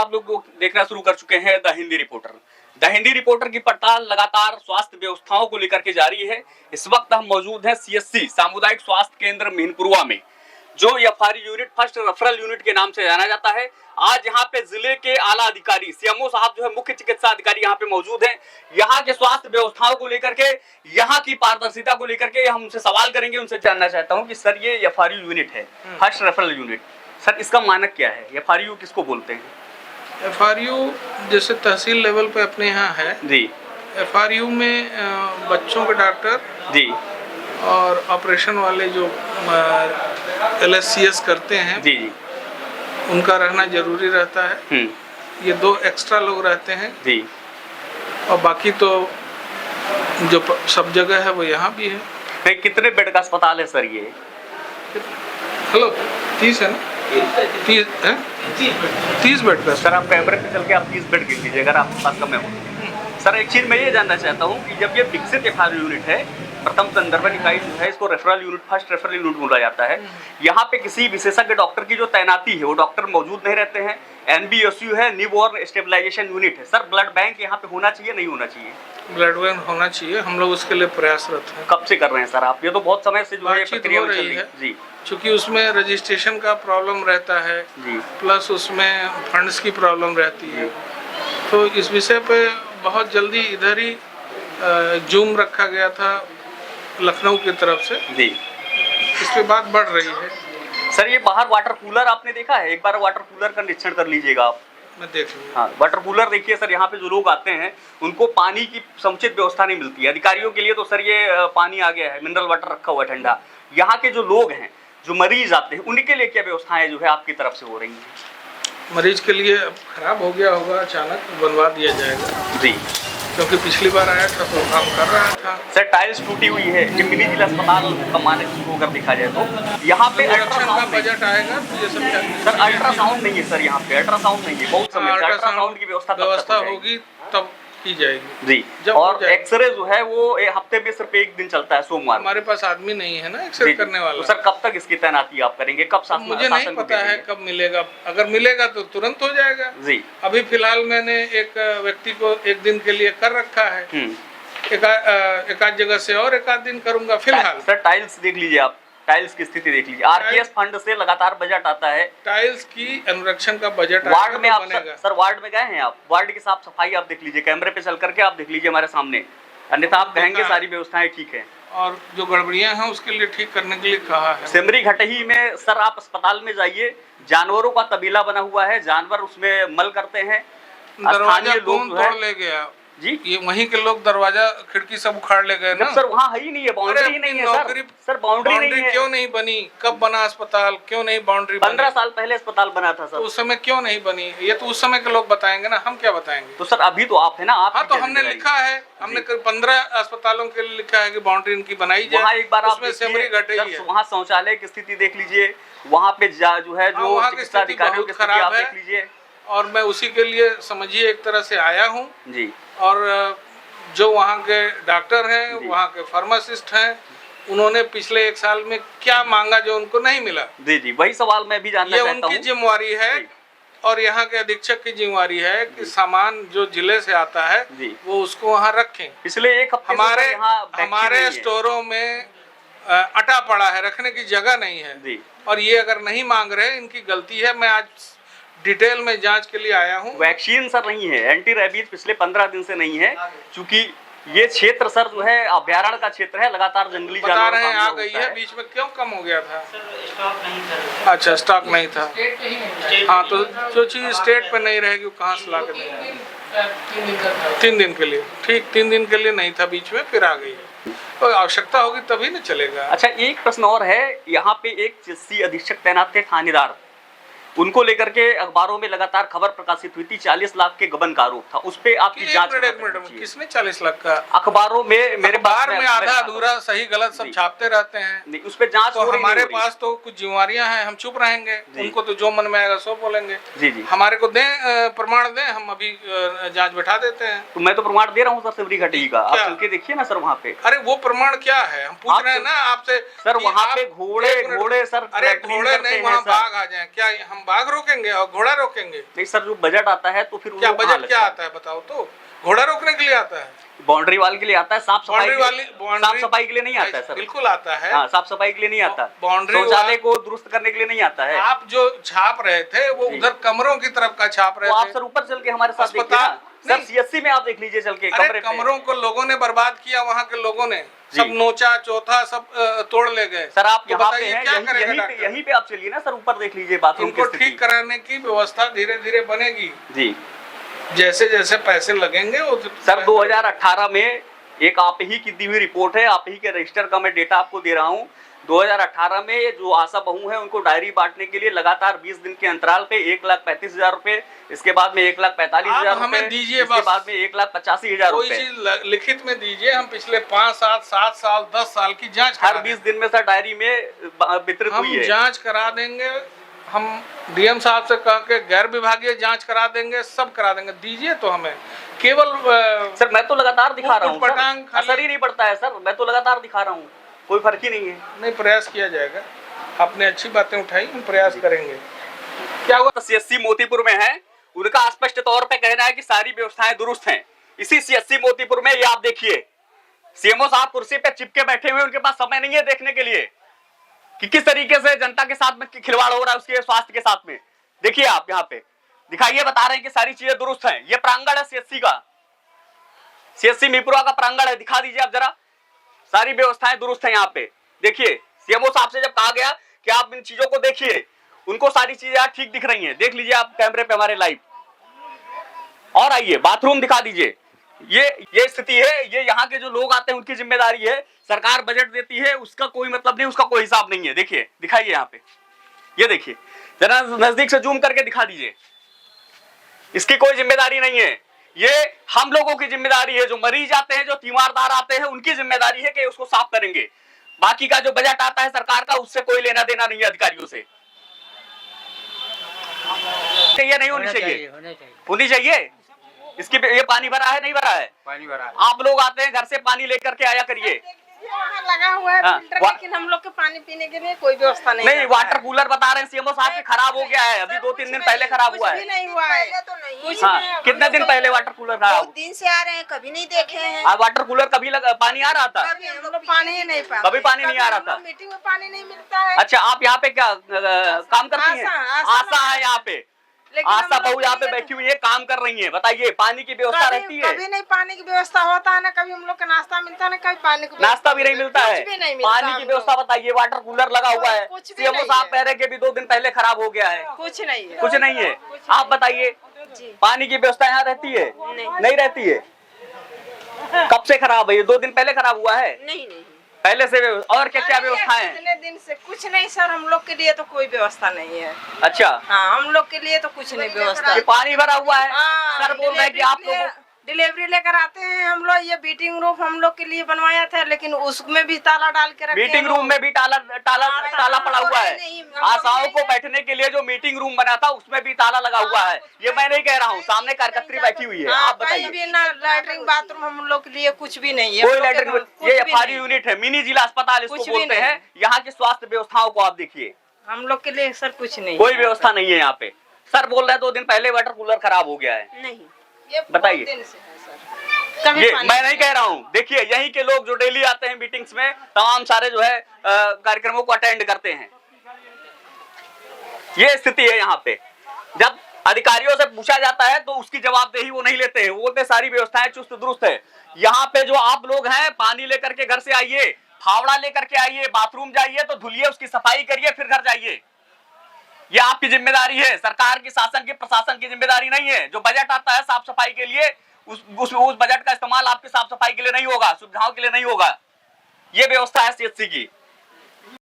आप लोग देखना शुरू कर चुके हैं the Hindi reporter. The Hindi reporter की पड़ताल लगातार स्वास्थ्य व्यवस्थाओं को लेकर के जारी है। इस वक्त हम मौजूद हैं सीएससी सामुदायिक स्वास्थ्य केंद्र मेहनपुरवा में, जो FRU unit first referral unit के नाम से जाना जाता है। आज यहाँ पे जिले के आला अधिकारी सीएमओ साहब जो है मुख्य चिकित्सा अधिकारी यहाँ पे मौजूद हैं। यहाँ के स्वास्थ्य व्यवस्थाओं को लेकर के, यहाँ की पारदर्शिता को लेकर के हम उनसे सवाल करेंगे। उनसे जानना चाहता हूँ कि सर ये एफआरयू यूनिट है, फर्स्ट रेफरल यूनिट, सर इसका मानक क्या है? एफआरयू किसको बोलते हैं? एफआरयू जैसे तहसील लेवल पे अपने यहाँ है जी। एफआरयू में बच्चों के डॉक्टर जी और ऑपरेशन वाले जो एलएससीएस करते हैं जी जी उनका रहना जरूरी रहता है। ये 2 एक्स्ट्रा लोग रहते हैं जी। और बाकी तो जो सब जगह है वो यहाँ भी है। नहीं, कितने बेड का अस्पताल है सर ये? हेलो 30 है ना? 30 बेड का। सर आप कैमरे पे चल के आप 30 बेड गिन लीजिए अगर आपके पास कम है। सर एक चीज मैं ये जानना चाहता हूँ कि जब ये विकसित एफआरयू यूनिट है, प्रथम संदर्भ इकाई जो है, इसको referral unit first referral unit बोला जाता है। यहाँ पे किसी विशेषज्ञ डॉक्टर की जो तैनाती है वो डॉक्टर मौजूद नहीं रहते हैं। एनबीएसयू है, न्यूबॉर्न स्टेबलाइजेशन यूनिट है। सर ब्लड बैंक यहाँ पे होना चाहिए नहीं होना चाहिए? ब्लड बैंक होना चाहिए, हम लोग उसके लिए प्रयासरत हैं। कब से कर रहे हैं सर आप? ये तो बहुत समय से जो है प्रक्रिया हो रही है जी। चूँकि उसमें रजिस्ट्रेशन का प्रॉब्लम रहता है जी, प्लस उसमें फंड्स की प्रॉब्लम रहती है, तो इस विषय पे बहुत जल्दी इधर ही जूम रखा गया था लखनऊ की तरफ से जी। इस पे बात बढ़ रही है। सर ये बाहर वाटर कूलर आपने देखा है? एक बार वाटर कूलर का निरीक्षण कर लीजिएगा आप। मैं देख लूँगा। हाँ, वाटर कूलर देखिए सर, यहाँ पे जो लोग आते हैं उनको पानी की समुचित व्यवस्था नहीं मिलती है। अधिकारियों के लिए तो सर ये पानी आ गया है, मिनरल वाटर रखा हुआ है ठंडा। यहाँ के जो लोग हैं, जो मरीज आते हैं, उनके लिए क्या व्यवस्थाएं जो है आपकी तरफ से हो रही हैं? मरीज के लिए खराब हो गया होगा, अचानक बनवा दिया जाएगा जी, क्योंकि पिछली बार आया था तो काम कर रहा था। सर टाइल्स टूटी हुई है। मिनी जिला अस्पताल का मानक को अगर देखा जाए तो यहाँ पे अल्ट्रासाउंड का बजट आएगा तो ये सब क्या सर अल्ट्रासाउंड नहीं है सर, यहाँ पे अल्ट्रासाउंड नहीं है। बहुत समय से अल्ट्रासाउंड की व्यवस्था होगी तब की जाएगी जी। और एक्सरे जो है वो हफ्ते में सिर्फ 1 दिन चलता है, सोमवार। हमारे पास आदमी नहीं है ना एक्सरे करने वाला। तो सर कब तक इसकी तैनाती आप करेंगे? कब शासन? मुझे नहीं पता है कब मिलेगा, अगर मिलेगा तो तुरंत हो जाएगा जी। अभी फिलहाल मैंने एक व्यक्ति को 1 दिन के लिए कर रखा है, एक आध जगह से और 1 आध दिन करूंगा फिलहाल। सर टाइल्स देख लीजिए आप, टाइल्स की स्थिति देख लीजिए। आरकेएस फंड से लगातार बजट आता है। टाइल्स की अनुरक्षण का बजट वार्ड में आप सर वार्ड में गए हैं आप? वार्ड की साफ सफाई आप देख लीजिए, कैमरे पे चल करके आप देख लीजिए हमारे सामने, अन्यथा आप कहेंगे सारी व्यवस्थाएं ठीक है। और जो गड़बड़ियां हैं उसके लिए ठीक करने के लिए कहा है। सिमरी घटही में सर आप अस्पताल में जाइए, जानवरों का तबीला बना हुआ है, जानवर उसमें मल करते हैं। दरवाजा कौन तोड़ ले गया जी? ये वहीं के लोग दरवाजा खिड़की सब उखाड़ ले गए ना सर। वहाँ है ही नहीं है, बाउंड्री ही नहीं है सर। बाउंड्री नहीं है। क्यों नहीं बनी? कब बना अस्पताल? क्यों नहीं बाउंड्री? 15 साल पहले अस्पताल बना था सर। उस समय क्यों नहीं बनी? ये तो उस समय के लोग बताएंगे ना, हम क्या बताएंगे? तो सर अभी तो आप है ना, आप हाँ तो हमने लिखा है, हमने 15 अस्पतालों के लिए लिखा है कि बाउंड्री इनकी बनाई जाए। वहाँ एक बार आप सिमरी घटही है, वहाँ शौचालय की स्थिति देख लीजिए, वहाँ पे जो है जो चिकित्सा अधिकारियों की स्थिति आप देख लीजिए। और मैं उसी के लिए समझिए एक तरह से आया हूँ जी। और जो वहाँ के डॉक्टर हैं, वहाँ के फार्मासिस्ट हैं, उन्होंने पिछले 1 साल में क्या मांगा जो उनको नहीं मिला? जी जी, वही सवाल मैं भी जानना चाहता हूँ। ये उनकी जिम्मेवारी है और यहाँ के अधीक्षक की जिम्मेवारी है कि सामान जो जिले से आता है वो उसको वहाँ रखें। पिछले 1 हफ्ते हमारे स्टोरों में अटा पड़ा है, रखने की जगह नहीं है और ये अगर नहीं मांग रहे, इनकी गलती है। मैं आज डिटेल में जांच के लिए आया हूं। वैक्सीन सर नहीं है, एंटी रेबीज पिछले 15 दिन से नहीं है, क्योंकि ये क्षेत्र सर जो है अभ्यारण्य का क्षेत्र है, लगातार जंगली जानवर आ गई है। बीच में क्यों कम हो गया था? अच्छा, स्टॉक नहीं था। हाँ तो जो चीज स्टेट पे नहीं रहेगी कहाँ से ला के देंगे? 3 दिन के लिए, ठीक 3 दिन के लिए नहीं था, बीच में फिर आ गई। तो आवश्यकता होगी तभी न चलेगा। अच्छा एक प्रश्न और है, यहाँ पे एक चिकित्सीय अधीक्षक तैनात थे, थानेदार, उनको लेकर के अखबारों में लगातार खबर प्रकाशित हुई थी। 40 लाख के गबन का आरोप था, उस पे आपकी जांच? एक मिनट, किसने 40 लाख का? अखबारों में मेरे पास में आधा अधूरा सही गलत सब छापते रहते हैं। उस पे जांच तो हमारे पास तो कुछ जिम्मेवारियां हैं, हम चुप रहेंगे? उनको तो जो मन में आएगा सो बोलेंगे। जी जी, हमारे को दें, प्रमाण दें, हम अभी जाँच बैठा देते हैं। तो मैं तो प्रमाण दे रहा हूँ सर सिमरी घटही का, आप चल के देखिए ना सर वहाँ पे। अरे वो प्रमाण क्या है, हम पूछ रहे हैं ना आपसे सर। वहाँ पे घोड़े सर, अरे घोड़े नहीं, वहाँ बाघ आ जाए क्या? हम बाघ रोकेंगे और घोड़ा रोकेंगे? नहीं सर, जो बजट आता है तो फिर क्या वो कहाँ बजट क्या लगता है? आता है बताओ तो? घोड़ा रोकने के लिए आता है, बाउंड्री वाल के लिए आता है, साफ सफाई बाउंड्री के लिए नहीं आता है सर। बिल्कुल आता है। हाँ, साफ सफाई के लिए नहीं आता। बाउंड्री शौचालय को दुरुस्त करने के लिए नहीं आता है। आप जो छाप रहे थे वो जी। उधर कमरों की तरफ का छाप रहे तो आप थे। सर ऊपर चल के हमारे साथ देखिए अस्पताल ना। सर नहीं। सीएससी में आप देख लीजिए चल के अरे कमरे पे। कमरों को लोगों ने बर्बाद किया, वहाँ के लोगों ने जी। सब नोचा चौथा सब तोड़ ले गए। सर आप तो यहाँ पे बताइए हैं, क्या करेगा डॉक्टर? यहीं पे आप चलिए ना सर, ऊपर देख लीजिए बाथरूम की इनको स्थिति। ठीक कराने की व्यवस्था धीरे धीरे बनेगी, जी जैसे जैसे पैसे लगेंगे वो सर 2018 में एक आप ही की दी हुई रिपोर्ट है, आप ही के रजिस्टर का मैं डेटा आपको दे रहा हूँ। 2018 में ये जो आशा बहू है उनको डायरी बांटने के लिए लगातार 20 दिन के अंतराल पे 1,35,000 रुपए, इसके बाद में 1,45,000 आप हमें रुपए, दीजिए इसके बस। बाद में 1,85,000 कोई रुपए। चीज लिखित में दीजिए, हम पिछले 5 साल 7 साल 10 साल की जांच हर करा 20 दिन में सर डायरी में वितरित हम हुई है। जांच करा देंगे, हम डीएम साहब से कह के गैर विभागीय जांच करा देंगे, सब करा देंगे। दीजिए तो हमें केवल सर मैं तो लगातार दिखा रहा हूँ उटपटांग सर, खाली- असर ही नहीं पड़ता है सर, मैं तो लगातार दिखा रहा हूँ, कोई फर्क ही नहीं है। नहीं, प्रयास किया जाएगा। आपने अच्छी बातें उठाई, हम प्रयास करेंगे। क्या हुआ? सीएससी मोतीपुर में है, उनका स्पष्ट तौर पे कहना है कि सारी व्यवस्थाएं दुरुस्त हैं। इसी सीएससी मोतीपुर में ये आप देखिए, सीएमओ साहब कुर्सी पे चिपके बैठे हुए, उनके पास समय नहीं है देखने के लिए कि किस तरीके से जनता के साथ में खिलवाड़ हो रहा है उसके स्वास्थ्य के साथ में। देखिए आप यहाँ पे दिखाइए, बता रहे हैं कि सारी चीजें दुरुस्त हैं। ये प्रांगण है सीएससी का, सीएससी मीपुरा का प्रांगण है, दिखा दीजिए आप जरा। सारी व्यवस्थाएं दुरुस्त है यहाँ पे। देखिए सीएमओ साहब से जब कहा गया कि आप इन चीजों को देखिए, उनको सारी चीजें यहाँ ठीक दिख रही हैं। देख लीजिए आप कैमरे पे हमारे लाइव। और आइए बाथरूम दिखा दीजिए। ये स्थिति है, ये यहाँ के जो लोग आते हैं उनकी जिम्मेदारी है। सरकार बजट देती है, उसका कोई मतलब नहीं, उसका कोई हिसाब नहीं है। देखिए दिखाइए यहाँ पे, ये देखिए जरा नजदीक से जूम करके दिखा दीजिए। इसकी कोई जिम्मेदारी नहीं है, ये हम लोगों की जिम्मेदारी है। जो मरीज आते हैं, जो तीमारदार आते हैं, उनकी जिम्मेदारी है कि उसको साफ करेंगे। बाकी का जो बजट आता है सरकार का, उससे कोई लेना देना नहीं है अधिकारियों से। ये नहीं होनी चाहिए, होनी चाहिए। इसकी ये पानी भरा है, नहीं भरा है? पानी भरा है। आप लोग आते हैं घर से पानी लेकर के आया करिए। वहाँ लगा हुआ है फिल्टर, लेकिन हम लोग के पानी पीने के लिए कोई व्यवस्था नहीं है। वाटर कूलर बता रहे हैं सीएमओ साहब के खराब हो गया है, अभी 2-3 दिन पहले खराब हुआ है। कुछ भी नहीं हुआ है, कुछ हाँ, नहीं। कितने दिन पहले वाटर कूलर खराब? बहुत दिन से आ रहे हैं, कभी नहीं देखे हैं। आप वाटर कूलर कभी पानी आ रहा था? कभी हम लोग पानी ही नहीं पाते, कभी पानी नहीं आ रहा था? मीटिंग में पानी नहीं मिलता है। अच्छा, आप यहाँ पे क्या काम करती हैं? आशा है यहाँ पे, आशा बहू यहाँ पे बैठी हुई है, काम कर रही है। बताइए पानी की व्यवस्था रहती है? कभी नहीं पानी की व्यवस्था होता है ना, कभी हम लोग का नाश्ता मिलता है ना, कभी पानी की नाश्ता भी नहीं मिलता है? कुछ भी नहीं मिलता पानी की हम लोग। व्यवस्था बताइए। वाटर कूलर लगा हुआ है, कुछ भी सीएमओ नहीं साहब है। कह रहे हैं कि अभी 2 दिन पहले खराब हो गया है। कुछ नहीं है, कुछ नहीं है। आप बताइए पानी की व्यवस्था यहाँ रहती है? नहीं रहती है। कब से खराब है? ये 2 दिन पहले खराब हुआ है? नहीं नहीं पहले से। और क्या क्या व्यवस्था है? कितने दिन से कुछ नहीं सर, हम लोग के लिए तो कोई व्यवस्था नहीं है। अच्छा, हाँ, हम लोग के लिए तो कुछ नहीं व्यवस्था ये है। पानी भरा हुआ है। हाँ, सर बोल रहे हैं कि आप लोगों डिलीवरी लेकर आते हैं हम लोग। ये मीटिंग रूम हम लोग के लिए बनवाया था, लेकिन उसमें भी ताला डाल के रखे हैं मीटिंग रूम लोग। में भी ताला पड़ा हुआ है। नहीं, आशाओं को बैठने के लिए जो मीटिंग रूम बना था उसमें भी ताला लगा हुआ है। ये मैं नहीं कह रहा हूँ, सामने कार्यकर्त्री बैठी हुई है। हाँ, आप कहीं बताइए। भी ना लैट्रिन बाथरूम हम लोग के लिए कुछ भी नहीं है। कोई हम लोग के लैट्रिन, कुछ ये भी एफआरयू नहीं। यूनिट है, मिनी जिला अस्पताल इसको कुछ भी बोलते नहीं। हैं। यहाँ की स्वास्थ्य व्यवस्थाओं को आप देखिए, हम लोग के लिए सर कुछ नहीं कोई है। व्यवस्था नहीं है यहाँ पे। सर बोल रहे हैं 2 दिन पहले वाटर कूलर खराब हो गया है। नहीं, ये बहुत बताइए। दिन से है सर। कभी ये पानी मैं नहीं कह रहा हूँ। देखिए यहीं के लोग जो डेली आते हैं मीटिंग्स में, तमाम सारे जो है कार्यक्रमों को अटेंड करते हैं। ये स्थिति है यहाँ पे। जब अधिकारियों से पूछा जाता है तो उसकी जवाबदेही वो नहीं लेते हैं। वो बोलते सारी व्यवस्थाएं चुस्त दुरुस्त है। यहाँ पे जो आप लोग हैं, पानी लेकर के घर से आइए, फावड़ा लेकर के आइए, बाथरूम जाइए तो धुलिए, उसकी सफाई करिए, फिर घर जाइए। ये आपकी जिम्मेदारी है, सरकार की, शासन की, प्रशासन की जिम्मेदारी नहीं है। जो बजट आता है साफ सफाई के लिए, उस बजट का इस्तेमाल आपकी साफ सफाई के लिए नहीं होगा, सुविधाओं के लिए नहीं होगा। ये व्यवस्था है सीएचसी की।